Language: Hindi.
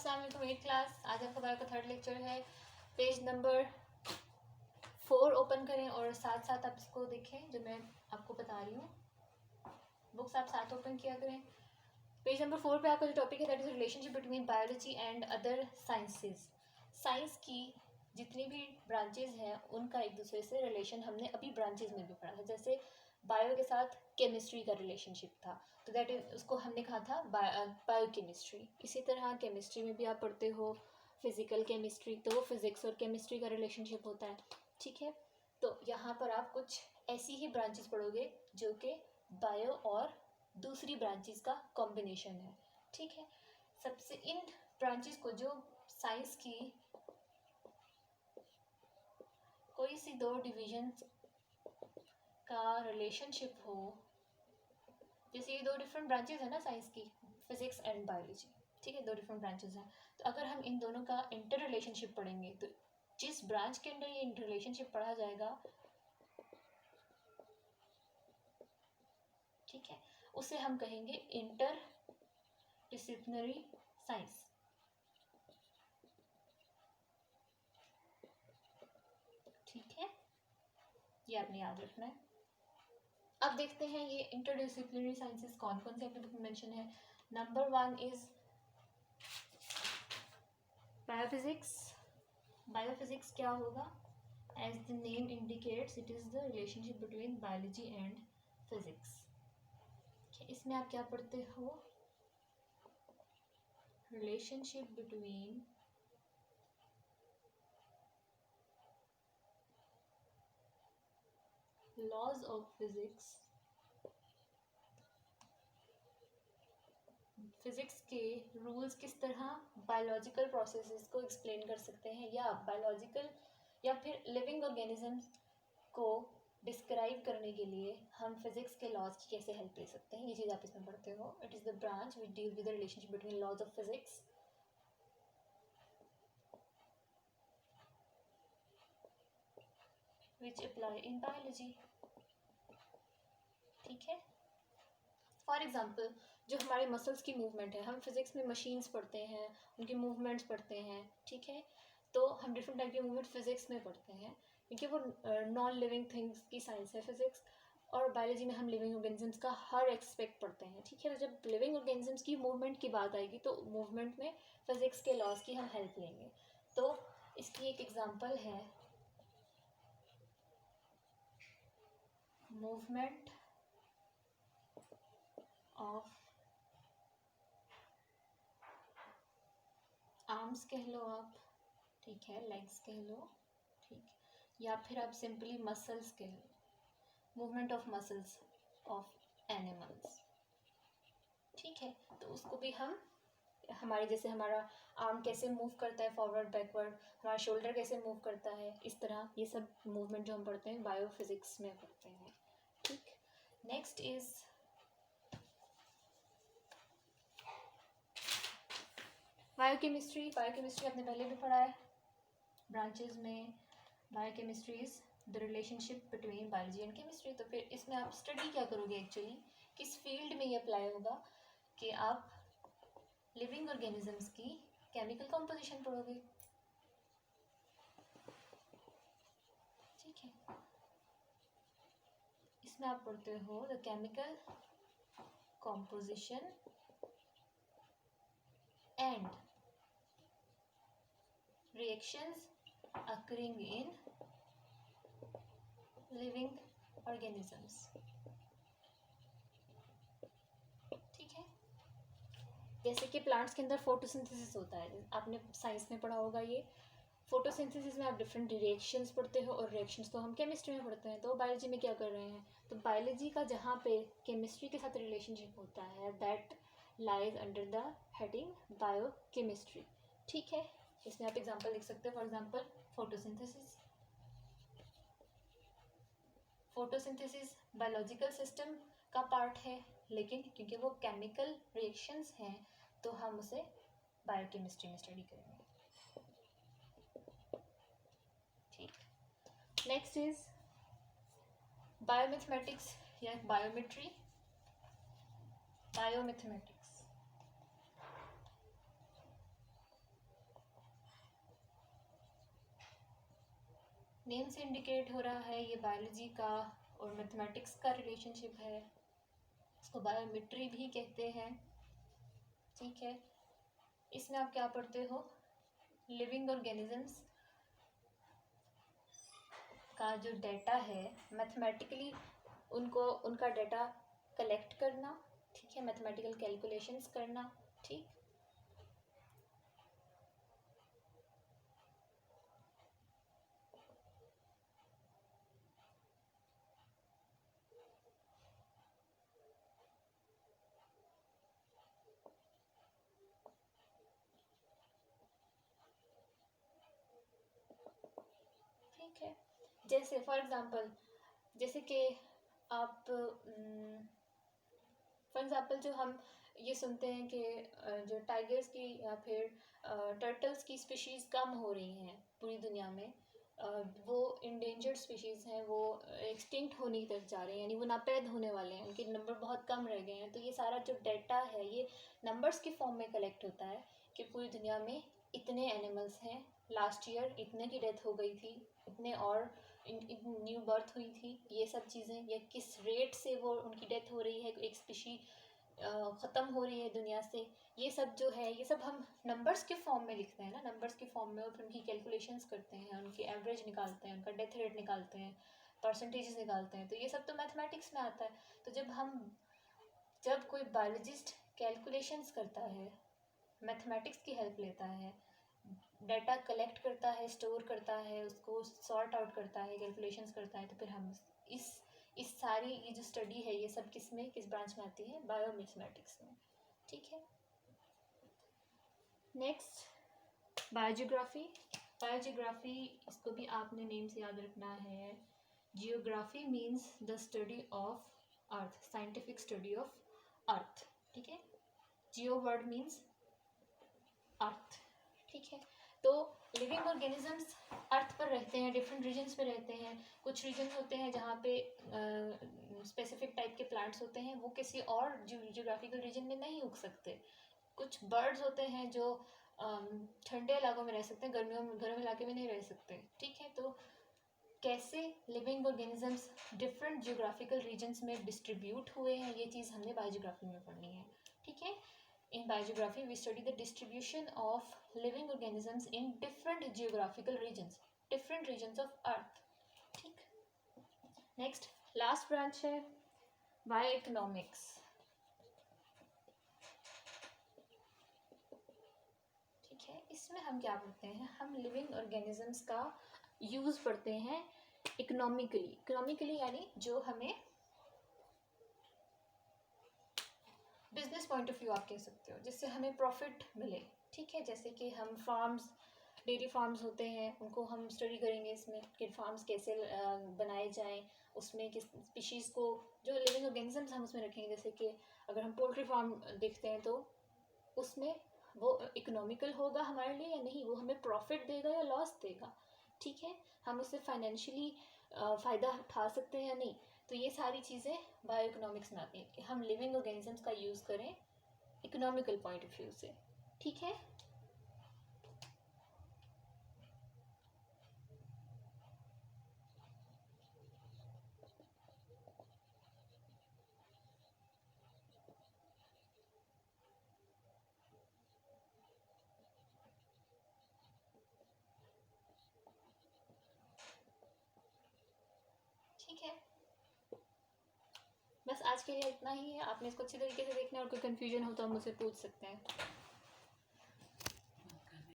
अस्सलाम वालेकुम 8th क्लास। आज आपका बायो का थर्ड लेक्चर है। पेज नंबर 4 ओपन करें और साथ साथ आप इसको देखें जो मैं आपको बता रही हूँ। बुक्स आप साथ ओपन किया करें। पेज नंबर 4 पे आपका जो टॉपिक है that is relationship between biology and other sciences. Science की जितनी भी ब्रांचेज हैं उनका एक दूसरे से रिलेशन हमने अभी ब्रांचेज में भी पढ़ा है। जैसे बायो के साथ केमिस्ट्री का रिलेशनशिप था, तो दैट इज उसको हमने कहा था बायोकेमिस्ट्री। इसी तरह केमिस्ट्री में भी आप पढ़ते हो फिजिकल केमिस्ट्री, तो वो फिजिक्स और केमिस्ट्री का रिलेशनशिप होता है। ठीक है, तो यहाँ पर आप कुछ ऐसी ही ब्रांचेस पढ़ोगे जो कि बायो और दूसरी ब्रांचेस का कॉम्बिनेशन है। ठीक है, सबसे इन ब्रांचेस को जो साइंस की कोई सी दो डिवीजन का रिलेशनशिप हो, जैसे ये दो डिफरेंट ब्रांचेस है ना साइंस की, फिजिक्स एंड बायोलॉजी। ठीक है, दो डिफरेंट ब्रांचेस हैं, तो अगर हम इन दोनों का इंटर रिलेशनशिप पढ़ेंगे तो जिस ब्रांच के अंदर ये इंटर रिलेशनशिप पढ़ा जाएगा, ठीक है, उसे हम कहेंगे इंटर डिसिप्लिनरी साइंस। ठीक है, ये आपने याद रखना है। अब देखते हैं ये इंटरडिसिप्लिनरी साइंसेस कौन कौन से अपने बुक में मेंशन है। Number 1 is biophysics. बायोफिजिक्स क्या होगा? As the name indicates it is the relationship between biology and physics. इसमें आप क्या पढ़ते हो? Relationship between laws of physics, physics के रूल्स किस तरह बायोलॉजिकल प्रोसेसेस को एक्सप्लेन कर सकते हैं, या बायोलॉजिकल या फिर लिविंग ऑर्गेनिजम्स को डिस्क्राइब करने के लिए हम फिजिक्स के लॉज की कैसे हेल्प ले सकते हैं, ये चीज़ आप इसमें पढ़ते हो। It is the branch which deal with the relationship between laws of physics which apply in biology. ठीक है, फॉर एग्जाम्पल जो हमारे मसल्स की मूवमेंट है, हम फिजिक्स में मशीन्स पढ़ते हैं, उनकी मूवमेंट्स पढ़ते हैं। ठीक है, तो हम डिफरेंट टाइप की मूवमेंट फिजिक्स में पढ़ते हैं क्योंकि वो नॉन लिविंग थिंग्स की साइंस है फिजिक्स। और बायोलॉजी में हम लिविंग ऑर्गेनिजम्स का हर एक्सपेक्ट पढ़ते हैं। ठीक है, तो जब लिविंग ऑर्गेनिजम्स की मूवमेंट की बात आएगी तो मूवमेंट में फिजिक्स के लॉज की हम हेल्प लेंगे। तो इसकी एक एग्जांपल है मूवमेंट ऑफ आर्म्स कह लो आप, ठीक है, लेग्स कह लो, ठीक, या फिर आप सिंपली मसल्स कह लो, movement of muscles of animals. ठीक है, तो उसको भी हम हमारे जैसे हमारा आर्म कैसे मूव करता है फॉरवर्ड बैकवर्ड, हमारा शोल्डर कैसे मूव करता है, इस तरह ये सब मूवमेंट जो हम पढ़ते हैं बायोफिजिक्स में पढ़ते हैं। ठीक, नेक्स्ट इज बायोकेमिस्ट्री। बायोकेमिस्ट्री आपने पहले भी पढ़ा है ब्रांचेज में। Biochemistry is the relationship between biology and chemistry. तो फिर इसमें आप स्टडी क्या करोगे एक्चुअली, किस फील्ड में ये अप्लाई होगा कि आप लिविंग ऑर्गेनिजम्स की केमिकल कंपोजिशन पढ़ोगे। ठीक है, इसमें आप पढ़ते हो the chemical composition and reactions occurring in living organisms। ठीक है, जैसे कि प्लांट्स के अंदर फोटोसिंथेसिस होता है, आपने साइंस में पढ़ा होगा ये। फोटोसिंथेसिस में आप डिफरेंट रिएक्शंस पढ़ते हो और रिएक्शंस को हम केमिस्ट्री में पढ़ते हैं। तो बायोलॉजी में क्या कर रहे हैं, तो बायोलॉजी का जहाँ पे केमिस्ट्री के साथ रिलेशनशिप होता है that lies under the heading biochemistry. ठीक है, इसमें आप एग्जांपल लिख सकते हो, for example photosynthesis. Photosynthesis biological system का पार्ट है, लेकिन क्योंकि वो केमिकल रिएक्शंस हैं तो हम उसे बायोकेमिस्ट्री में स्टडी करेंगे। ठीक, नेक्स्ट इज बायोमैथमेटिक्स या बायोमेट्री। बायोमैथमेटिक्स नेम से इंडिकेट हो रहा है ये बायोलॉजी का और मैथमेटिक्स का रिलेशनशिप है, इसको बायोमेट्री भी कहते हैं। ठीक है, इसमें आप क्या पढ़ते हो, लिविंग ऑर्गेनिजम्स का जो डाटा है मैथमेटिकली उनका डाटा कलेक्ट करना, ठीक है, मैथमेटिकल कैलकुलेशंस करना। ठीक, ठीक है। जैसे फॉर एग्जांपल, जैसे कि आप फॉर एग्जांपल जो हम ये सुनते हैं कि जो टाइगर्स की या फिर टर्टल्स की स्पीशीज़ कम हो रही हैं पूरी दुनिया में, वो इंडेंजर्ड स्पीशीज़ हैं, वो एक्सटिंक्ट होने की तरफ जा रहे हैं, यानी वो नापैद होने वाले हैं, उनके नंबर बहुत कम रह गए हैं। तो ये सारा जो डाटा है ये नंबर्स की फॉर्म में कलेक्ट होता है कि पूरी दुनिया में इतने एनिमल्स हैं, लास्ट ईयर इतने की डेथ हो गई थी, इतने और न्यू बर्थ हुई थी, ये सब चीज़ें, या किस रेट से वो उनकी डेथ हो रही है, एक स्पीशी ख़त्म हो रही है दुनिया से, ये सब जो है ये सब हम नंबर्स के फॉर्म में लिखते हैं ना, नंबर्स के फॉर्म में, और फिर उनकी कैलकुलेशंस करते हैं, उनकी एवरेज निकालते हैं, उनका डेथ रेट निकालते हैं, परसेंटेजेस निकालते हैं। तो ये सब तो मैथमेटिक्स में आता है। तो जब कोई बायोलॉजिस्ट कैलकुलेशंस करता है, मैथमेटिक्स की हेल्प लेता है, डाटा कलेक्ट करता है, स्टोर करता है, उसको सॉर्ट आउट करता है, कैलकुलेशंस करता है, तो फिर हम इस सारी ये जो स्टडी है ये सब किस ब्रांच में आती है, बायोमैथमेटिक्स में। ठीक है, नेक्स्ट बायोजियोग्राफी। बायोजियोग्राफी, इसको भी आपने नेम से याद रखना है। Geography means the study of earth, scientific study of earth. ठीक है, जियो वर्ड मीन्स अर्थ। ठीक है, तो लिविंग ऑर्गेनिजम्स अर्थ पर रहते हैं, डिफरेंट रीजन्स पे रहते हैं। कुछ रीजन्स होते हैं जहाँ पे स्पेसिफिक टाइप के प्लांट्स होते हैं, वो किसी और जियोग्राफिकल रीजन में नहीं उग सकते। कुछ बर्ड्स होते हैं जो ठंडे इलाकों में रह सकते हैं, गर्म इलाके में नहीं रह सकते। ठीक है, तो कैसे living organisms different geographical regions में डिस्ट्रीब्यूट हुए हैं, ये चीज़ हमने बायोजियोग्राफी में पढ़नी है। ठीक है, in biography we study the distribution of living organisms in different geographical regions of earth. ठीक, नेक्स्ट लास्ट ब्रांच है बायोइकोनॉमिक्स। ठीक है, इसमें हम क्या पढ़ते हैं, हम लिविंग ऑर्गेनिजम्स का यूज़ पढ़ते हैं इकोनॉमिकली यानी जो हमें बिजनेस पॉइंट ऑफ व्यू आप कह सकते हो, जिससे हमें प्रॉफिट मिले। ठीक है, जैसे कि हम फार्म्स, डेयरी फार्म्स होते हैं, उनको हम स्टडी करेंगे इसमें कि फार्म्स कैसे बनाए जाएं, उसमें किस स्पीशीज़ को, जो लिविंग ऑर्गेनिजम्स हम उसमें रखेंगे। जैसे कि अगर हम पोल्ट्री फार्म देखते हैं तो उसमें वो इकोनॉमिकल होगा हमारे लिए या नहीं, वो हमें प्रॉफिट देगा या लॉस देगा। ठीक है, हम उससे फाइनेंशियली फ़ायदा उठा सकते हैं या नहीं। तो ये सारी चीज़ें बायो इकोनॉमिक्स में आती हैं कि हम लिविंग ऑर्गेनिजम्स का यूज़ करें इकोनॉमिकल पॉइंट ऑफ व्यू से। ठीक है, ठीक है, बस आज के लिए इतना ही है। आपने इसको अच्छे तरीके से देखना है, और कोई कन्फ्यूजन हो तो आप मुझसे पूछ सकते हैं।